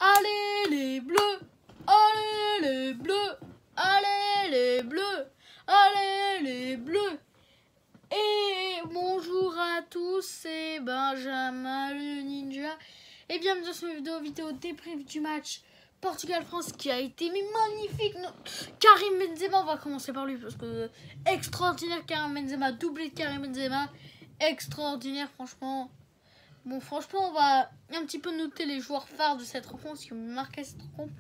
Allez les bleus, allez les bleus, allez les bleus, allez les bleus. Et bonjour à tous, c'est Benjamin le Ninja. Et bienvenue dans cette vidéo débrief du match Portugal-France qui a été magnifique. Karim Benzema, on va commencer par lui parce que extraordinaire. Karim Benzema, doublé de Karim Benzema, extraordinaire franchement. Bon, franchement, on va un petit peu noter les joueurs phares de cette rencontre qui ont marqué cette rencontre,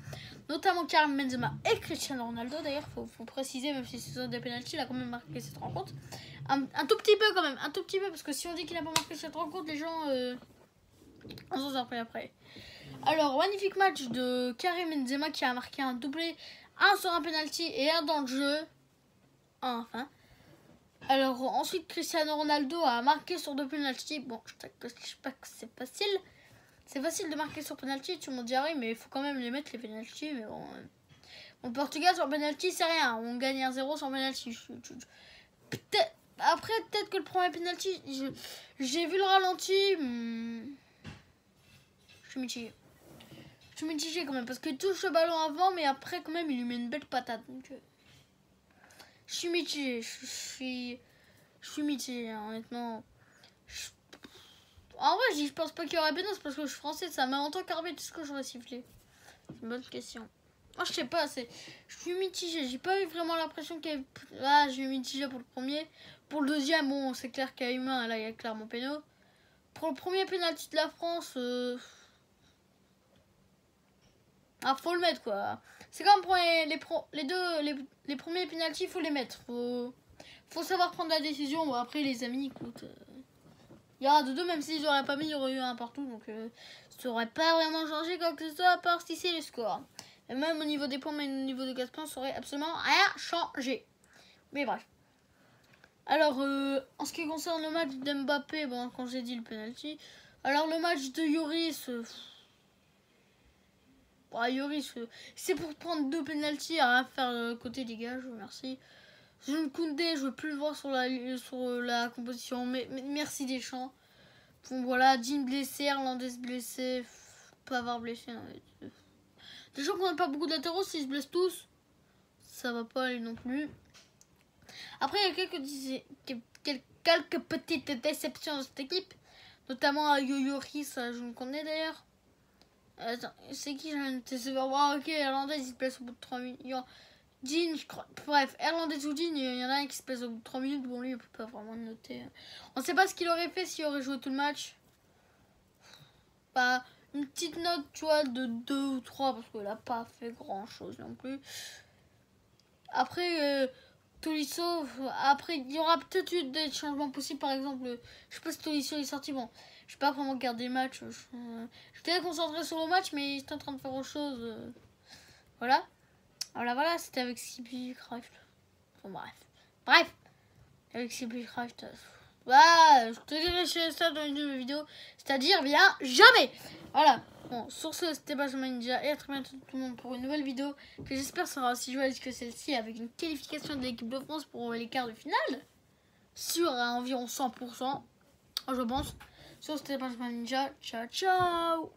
notamment Karim Benzema et Cristiano Ronaldo. D'ailleurs, faut préciser, même si c'est des pénaltys, il a quand même marqué cette rencontre. Un tout petit peu quand même, un tout petit peu, parce que si on dit qu'il n'a pas marqué cette rencontre, les gens on s'en sort après. Alors, magnifique match de Karim Benzema qui a marqué un doublé, un sur un pénalty et un dans le jeu. Enfin. Alors ensuite Cristiano Ronaldo a marqué sur 2 pénaltys. Bon, je sais pas que c'est facile. C'est facile de marquer sur pénalty, tout le monde dit oui, mais il faut quand même les mettre les pénaltys. Mais bon, au Portugal sur pénalty c'est rien. On gagne 1-0 sur pénalty. Après peut-être que le premier pénalty, j'ai vu le ralenti. Je suis mitigé. Je suis mitigé quand même parce qu'il touche le ballon avant, mais après quand même il lui met une belle patate. Donc je suis mitigé, je suis mitigé, hein, honnêtement. En vrai, je pense pas qu'il y aurait pénal, c'est parce que je suis français, ça m'a en tant qu'arbitre, est-ce que j'aurais sifflé? C'est une bonne question. Moi, je sais pas, je suis mitigé, j'ai pas eu vraiment l'impression qu'il y avait... Ah, j'ai eu mitigé pour le premier. Pour le deuxième, bon, c'est clair qu'il y a eu main, là, il y a clairement péno. Pour le premier pénalty de la France, ah, faut le mettre, quoi. C'est comme pour les premiers pénaltys, il faut les mettre. Faut savoir prendre la décision. Bon, après, les amis, écoute, il y aura de deux, même s'ils n'auraient pas mis, il y aurait eu un partout. Donc, ça aurait pas vraiment changé quoi que ce soit, à part si c'est le score. Et même au niveau des points, même au niveau de Gaspard, ça aurait absolument rien changé. Mais bref. Alors, en ce qui concerne le match d'Mbappé, bon, quand j'ai dit le penalty, alors le match de Lloris... Lloris, c'est pour prendre 2 pénaltys à rien faire côté des gars, je vous remercie. Jules Koundé, je veux plus le voir sur la composition, mais merci Deschamps. Bon voilà, Dean blessé, Hernandez blessé, Pavard blessé. Déjà qu'on n'a pas beaucoup de latéraux, s'ils se blessent tous, ça va pas aller non plus. Après, il y a quelques petites déceptions de cette équipe, notamment à Lloris, je me connais d'ailleurs. Attends, c'est qui j'ai noté? Ok, Hernandez il se blesse au bout de 3 minutes. Dean, je crois. Bref, Hernandez ou Dean, il y en a un qui se blesse au bout de 3 minutes. Bon, lui, il peut pas vraiment le noter. On sait pas ce qu'il aurait fait s'il aurait joué tout le match. Pas une petite note, tu vois, de 2 ou 3, parce qu'il a pas fait grand chose non plus. Après, Tolisso, après, il y aura peut-être eu des changements possibles. Par exemple, je sais pas si Tolisso est sorti. Bon, je sais pas vraiment regarder le match. J'étais concentré sur le match, mais il était en train de faire autre chose. Voilà. Voilà, c'était avec CP Craft. Bon, bref. Avec CP Craft. Voilà, je te dirai ça dans une nouvelle vidéo. C'est-à-dire, bien, jamais. Voilà. Bon, sur ce, c'était Benjamin Ninja. Et à très bientôt tout le monde pour une nouvelle vidéo que j'espère sera aussi joyeuse que celle-ci, avec une qualification de l'équipe de France pour les quarts de finale. Sûr à environ 100%. Je pense. Sur ce, c'était Benjamin Ninja. Ciao, ciao.